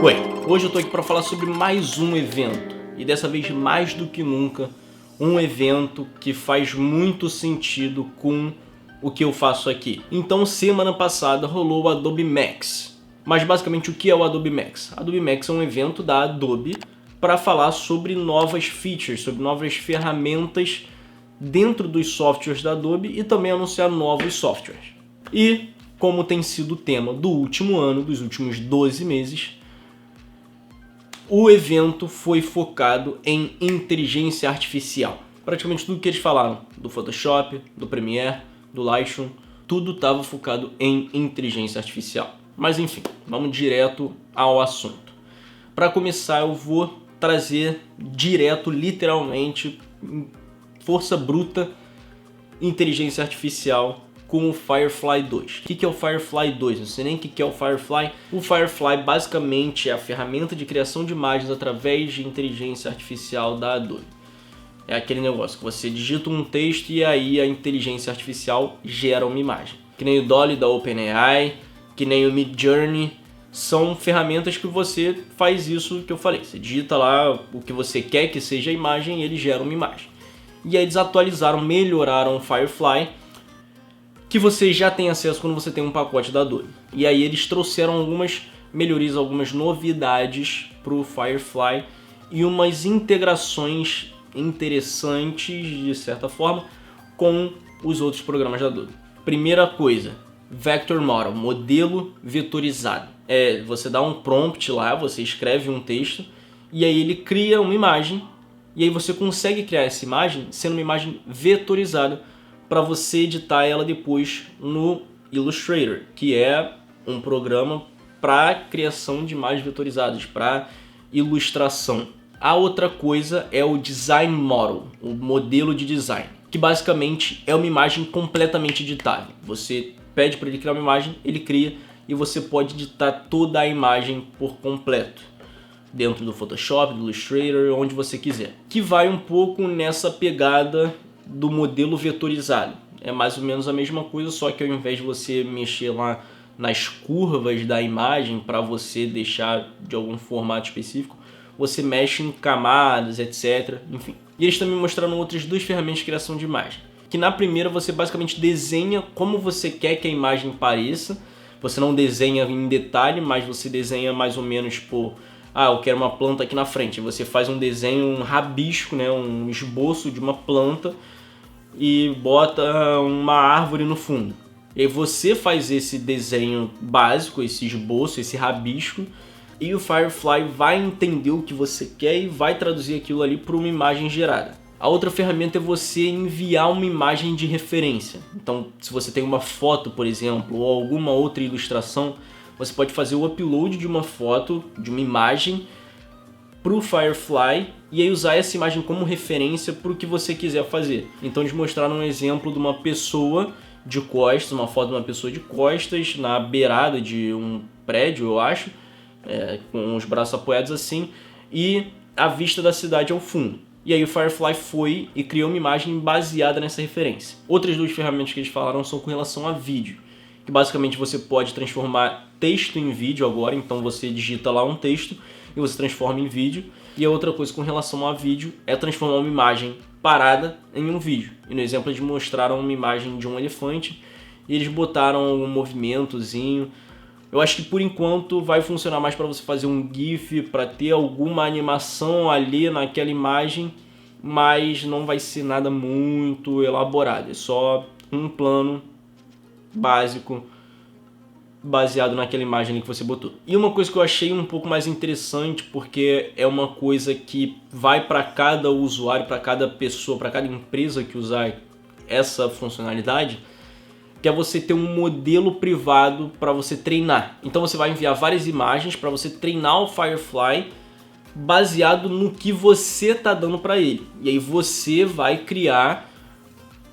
Oi, hoje eu tô aqui para falar sobre mais um evento, e dessa vez mais do que nunca, um evento que faz muito sentido com o que eu faço aqui. Então, semana passada rolou o Adobe Max. Mas basicamente o que é o Adobe Max? Adobe Max é um evento da Adobe para falar sobre novas features, sobre novas ferramentas dentro dos softwares da Adobe e também anunciar novos softwares. E, como tem sido o tema do último ano, dos últimos 12 meses, o evento foi focado em inteligência artificial. Praticamente tudo que eles falaram, do Photoshop, do Premiere, do Lightroom, tudo estava focado em inteligência artificial. Mas enfim, vamos direto ao assunto. Para começar, eu vou trazer direto, literalmente, força bruta, inteligência artificial com o Firefly 2. O que é o Firefly 2? Não sei nem o que é o Firefly. O Firefly basicamente é a ferramenta de criação de imagens através de inteligência artificial da Adobe. É aquele negócio que você digita um texto e aí a inteligência artificial gera uma imagem. Que nem o Dolly da OpenAI, que nem o Midjourney. São ferramentas que você faz isso que eu falei. Você digita lá o que você quer que seja a imagem e ele gera uma imagem. E aí eles atualizaram, melhoraram o Firefly, que você já tem acesso quando você tem um pacote da Adobe. E aí eles trouxeram algumas melhorias, algumas novidades para o Firefly e umas integrações interessantes, de certa forma, com os outros programas da Adobe. Primeira coisa, Vector Model, modelo vetorizado. Você dá um prompt lá, você escreve um texto e aí ele cria uma imagem e aí você consegue criar essa imagem sendo uma imagem vetorizada para você editar ela depois no Illustrator, que é um programa para criação de imagens vetorizadas, para ilustração. A outra coisa é o Design Model, o modelo de design, que basicamente é uma imagem completamente editável. Você pede para ele criar uma imagem, ele cria e você pode editar toda a imagem por completo, dentro do Photoshop, do Illustrator, onde você quiser. Que vai um pouco nessa pegada do modelo vetorizado. É mais ou menos a mesma coisa, só que ao invés de você mexer lá nas curvas da imagem para você deixar de algum formato específico, você mexe em camadas, etc. Enfim. E eles também mostraram outras duas ferramentas de criação de imagem. Que na primeira você basicamente desenha como você quer que a imagem pareça. Você não desenha em detalhe, mas você desenha mais ou menos por... eu quero uma planta aqui na frente. Você faz um desenho, um rabisco, né, um esboço de uma planta e bota uma árvore no fundo. E aí você faz esse desenho básico, esse esboço, esse rabisco, e o Firefly vai entender o que você quer e vai traduzir aquilo ali para uma imagem gerada. A outra ferramenta é você enviar uma imagem de referência. Então, se você tem uma foto, por exemplo, ou alguma outra ilustração, você pode fazer o upload de uma foto, de uma imagem, para o Firefly e aí usar essa imagem como referência para o que você quiser fazer. Então eles mostraram um exemplo de uma pessoa de costas, uma foto de uma pessoa de costas na beirada de um prédio, eu acho, com os braços apoiados assim, e a vista da cidade ao fundo. E aí o Firefly foi e criou uma imagem baseada nessa referência. Outras duas ferramentas que eles falaram são com relação a vídeo, que basicamente você pode transformar texto em vídeo agora, então você digita lá um texto e você transforma em vídeo. E a outra coisa com relação a vídeo é transformar uma imagem parada em um vídeo. E no exemplo eles mostraram uma imagem de um elefante e eles botaram um movimentozinho. Eu acho que por enquanto vai funcionar mais para você fazer um GIF, para ter alguma animação ali naquela imagem, mas não vai ser nada muito elaborado, é só um plano básico baseado naquela imagem que você botou. E uma coisa que eu achei um pouco mais interessante, porque é uma coisa que vai para cada usuário, para cada pessoa, para cada empresa que usar essa funcionalidade, que é você ter um modelo privado para você treinar. Então você vai enviar várias imagens para você treinar o Firefly baseado no que você está dando para ele. E aí você vai criar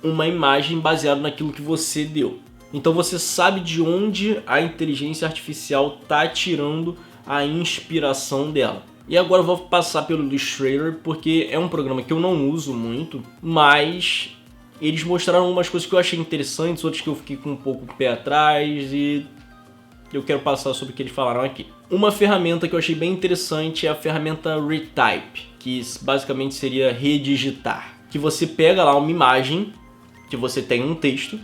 uma imagem baseada naquilo que você deu. Então você sabe de onde a inteligência artificial está tirando a inspiração dela. E agora eu vou passar pelo Illustrator, porque é um programa que eu não uso muito, mas eles mostraram umas coisas que eu achei interessantes, outras que eu fiquei com um pouco o pé atrás, e eu quero passar sobre o que eles falaram aqui. Uma ferramenta que eu achei bem interessante é a ferramenta Retype, que basicamente seria redigitar. Que você pega lá uma imagem, que você tem um texto,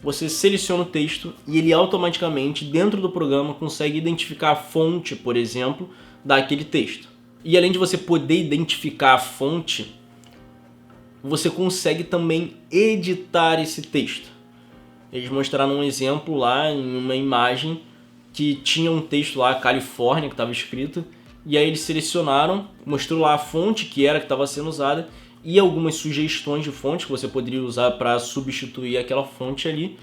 você seleciona o texto e ele automaticamente, dentro do programa, consegue identificar a fonte, por exemplo, daquele texto. E além de você poder identificar a fonte, você consegue também editar esse texto. Eles mostraram um exemplo lá em uma imagem que tinha um texto lá, Califórnia, que estava escrito, e aí eles selecionaram, mostrou lá a fonte que estava sendo usada e algumas sugestões de fonte que você poderia usar para substituir aquela fonte ali.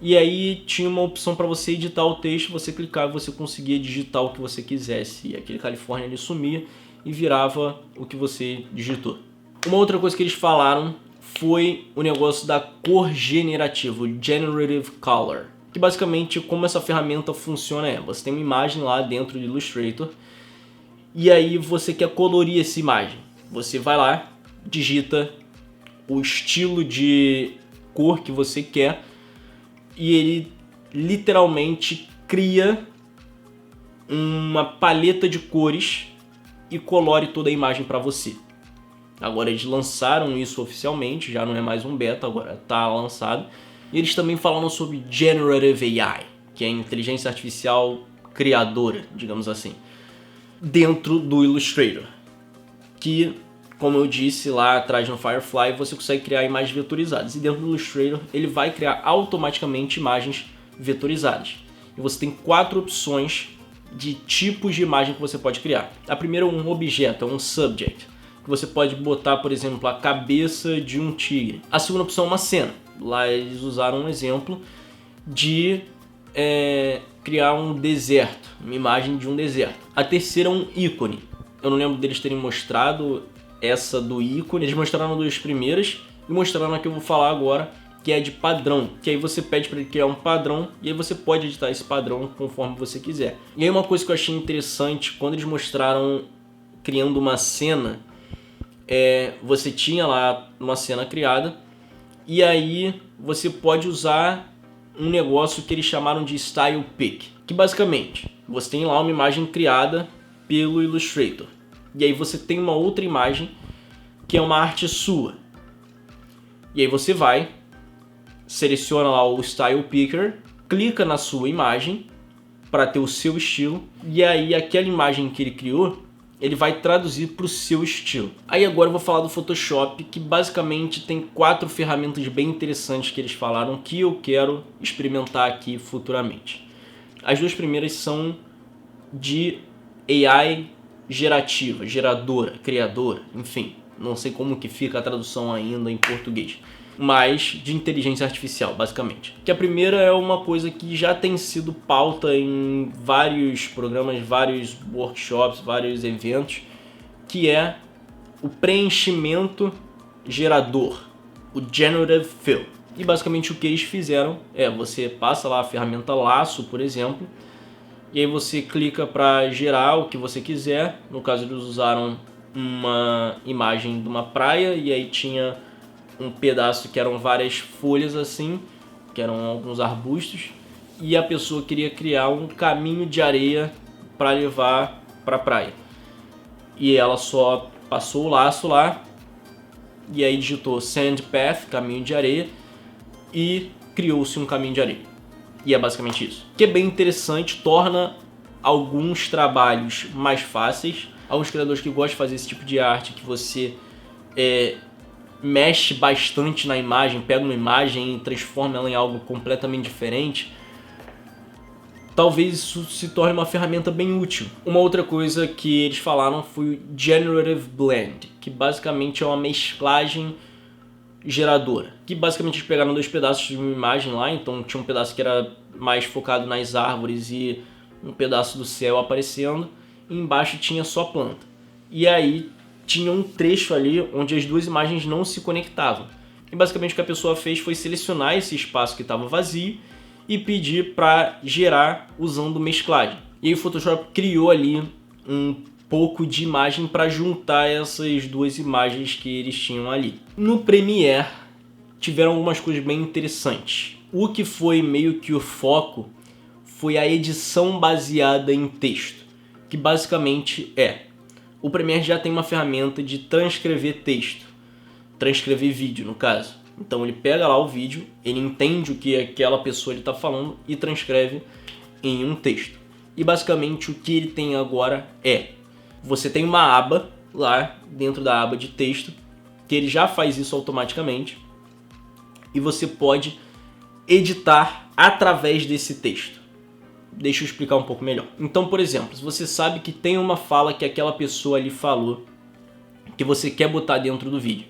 E aí tinha uma opção para você editar o texto, você clicava e você conseguia digitar o que você quisesse. E aquele Califórnia ele sumia e virava o que você digitou. Uma outra coisa que eles falaram foi o negócio da cor generativa, o Generative Color. Que basicamente como essa ferramenta funciona você tem uma imagem lá dentro do Illustrator e aí você quer colorir essa imagem. Você vai lá, digita o estilo de cor que você quer e ele literalmente cria uma paleta de cores e colore toda a imagem para você. Agora eles lançaram isso oficialmente, já não é mais um beta, agora está lançado. E eles também falaram sobre Generative AI, que é a inteligência artificial criadora, digamos assim, dentro do Illustrator. Que, como eu disse lá atrás no Firefly, você consegue criar imagens vetorizadas. E dentro do Illustrator ele vai criar automaticamente imagens vetorizadas. E você tem 4 opções de tipos de imagem que você pode criar. A primeira é um objeto, é um subject, que você pode botar, por exemplo, a cabeça de um tigre. A segunda opção é uma cena. Lá eles usaram um exemplo de criar um deserto, uma imagem de um deserto. A terceira é um ícone. Eu não lembro deles terem mostrado essa do ícone. Eles mostraram 2 primeiras e mostraram a que eu vou falar agora, que é de padrão. Que aí você pede para ele criar um padrão e aí você pode editar esse padrão conforme você quiser. E aí uma coisa que eu achei interessante, quando eles mostraram criando uma cena, você tinha lá uma cena criada e aí você pode usar um negócio que eles chamaram de Style Pick, que basicamente você tem lá uma imagem criada pelo Illustrator e aí você tem uma outra imagem que é uma arte sua. E aí você vai, seleciona lá o Style Picker, clica na sua imagem para ter o seu estilo e aí aquela imagem que ele criou ele vai traduzir para o seu estilo. Aí agora eu vou falar do Photoshop, que basicamente tem 4 ferramentas bem interessantes que eles falaram que eu quero experimentar aqui futuramente. As 2 primeiras são de AI gerativa, geradora, criadora, enfim, não sei como que fica a tradução ainda em português, mas de inteligência artificial, basicamente. Que a primeira é uma coisa que já tem sido pauta em vários programas, vários workshops, vários eventos, que é o preenchimento gerador, o Generative Fill. E basicamente o que eles fizeram você passa lá a ferramenta Lasso, por exemplo, e aí você clica para gerar o que você quiser. No caso eles usaram uma imagem de uma praia e aí tinha um pedaço que eram várias folhas assim, que eram alguns arbustos, e a pessoa queria criar um caminho de areia para levar para a praia. E ela só passou o laço lá, e aí digitou Sand Path, caminho de areia, e criou-se um caminho de areia. E é basicamente isso. Que é bem interessante, torna alguns trabalhos mais fáceis. Alguns criadores que gostam de fazer esse tipo de arte, que você mexe bastante na imagem, pega uma imagem e transforma ela em algo completamente diferente, talvez isso se torne uma ferramenta bem útil. Uma outra coisa que eles falaram foi o Generative Blend, que basicamente é uma mesclagem geradora. Que basicamente eles pegaram 2 pedaços de uma imagem lá, então tinha um pedaço que era mais focado nas árvores e um pedaço do céu aparecendo, e embaixo tinha só planta. E aí tinha um trecho ali onde as 2 imagens não se conectavam. E basicamente o que a pessoa fez foi selecionar esse espaço que estava vazio e pedir para gerar usando mesclagem. E aí o Photoshop criou ali um pouco de imagem para juntar essas 2 imagens que eles tinham ali. No Premiere tiveram algumas coisas bem interessantes. O que foi meio que o foco foi a edição baseada em texto, que basicamente o Premiere já tem uma ferramenta de transcrever texto, transcrever vídeo no caso. Então ele pega lá o vídeo, ele entende o que aquela pessoa está falando e transcreve em um texto. E basicamente o que ele tem agora você tem uma aba lá dentro da aba de texto, que ele já faz isso automaticamente, e você pode editar através desse texto. Deixa eu explicar um pouco melhor. Então, por exemplo, se você sabe que tem uma fala que aquela pessoa ali falou, que você quer botar dentro do vídeo,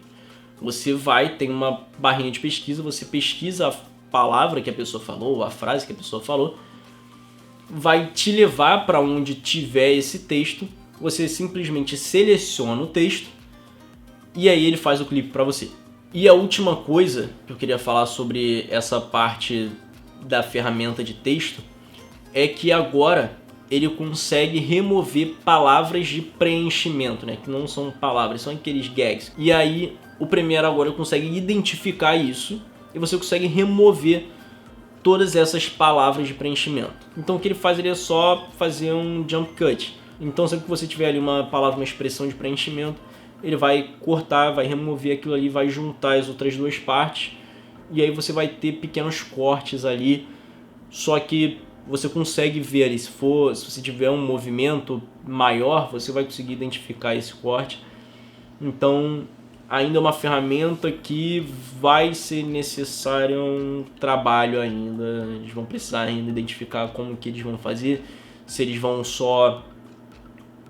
você tem uma barrinha de pesquisa, você pesquisa a palavra que a pessoa falou, a frase que a pessoa falou, vai te levar para onde tiver esse texto, você simplesmente seleciona o texto e aí ele faz o clipe para você. E a última coisa que eu queria falar sobre essa parte da ferramenta de texto é que agora ele consegue remover palavras de preenchimento, né? Que não são palavras, são aqueles gags. E aí o Premiere agora consegue identificar isso e você consegue remover todas essas palavras de preenchimento. Então o que ele faz, ele é só fazer um jump cut. Então sempre que você tiver ali uma palavra, uma expressão de preenchimento, ele vai cortar, vai remover aquilo ali, vai juntar as outras duas partes e aí você vai ter pequenos cortes ali, só que você consegue ver ali, se você tiver um movimento maior, você vai conseguir identificar esse corte. Então ainda é uma ferramenta que vai ser necessário um trabalho ainda, eles vão precisar ainda identificar como que eles vão fazer, se eles vão só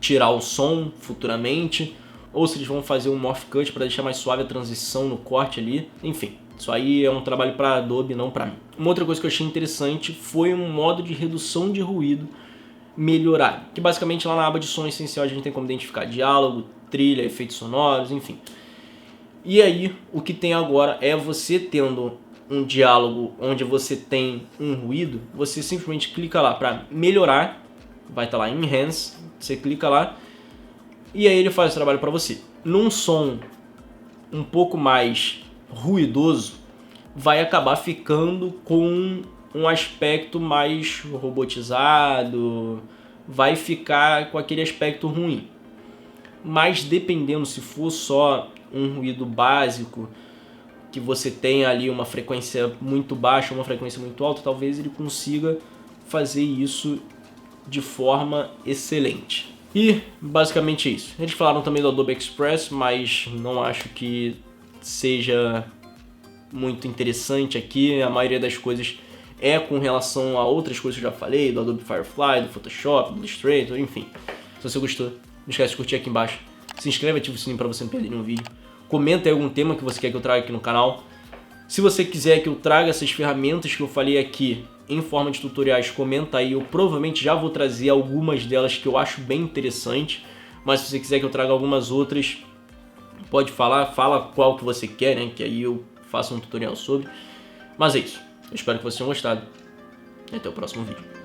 tirar o som futuramente, ou se eles vão fazer um morph cut para deixar mais suave a transição no corte ali, enfim. Isso aí é um trabalho para Adobe, não para mim. Uma outra coisa que eu achei interessante foi um modo de redução de ruído melhorado, que basicamente lá na aba de som essencial a gente tem como identificar diálogo, trilha, efeitos sonoros, enfim. E aí o que tem agora é você tendo um diálogo onde você tem um ruído, você simplesmente clica lá para melhorar, vai estar lá em Enhance, você clica lá e aí ele faz o trabalho para você. Num som um pouco mais ruidoso, vai acabar ficando com um aspecto mais robotizado, vai ficar com aquele aspecto ruim. Mas dependendo, se for só um ruído básico, que você tem ali uma frequência muito baixa, uma frequência muito alta, talvez ele consiga fazer isso de forma excelente. E basicamente é isso. Eles falaram também do Adobe Express, mas não acho que seja muito interessante aqui. A maioria das coisas é com relação a outras coisas que eu já falei, do Adobe Firefly, do Photoshop, do Illustrator, enfim. Se você gostou, não esquece de curtir aqui embaixo. Se inscreve e ativa o sininho para você não perder nenhum vídeo. Comenta aí algum tema que você quer que eu traga aqui no canal. Se você quiser que eu traga essas ferramentas que eu falei aqui em forma de tutoriais, comenta aí. Eu provavelmente já vou trazer algumas delas que eu acho bem interessante. Mas se você quiser que eu traga algumas outras, pode falar, fala qual que você quer, né? Que aí eu faço um tutorial sobre. Mas é isso. Eu espero que vocês tenham gostado. E até o próximo vídeo.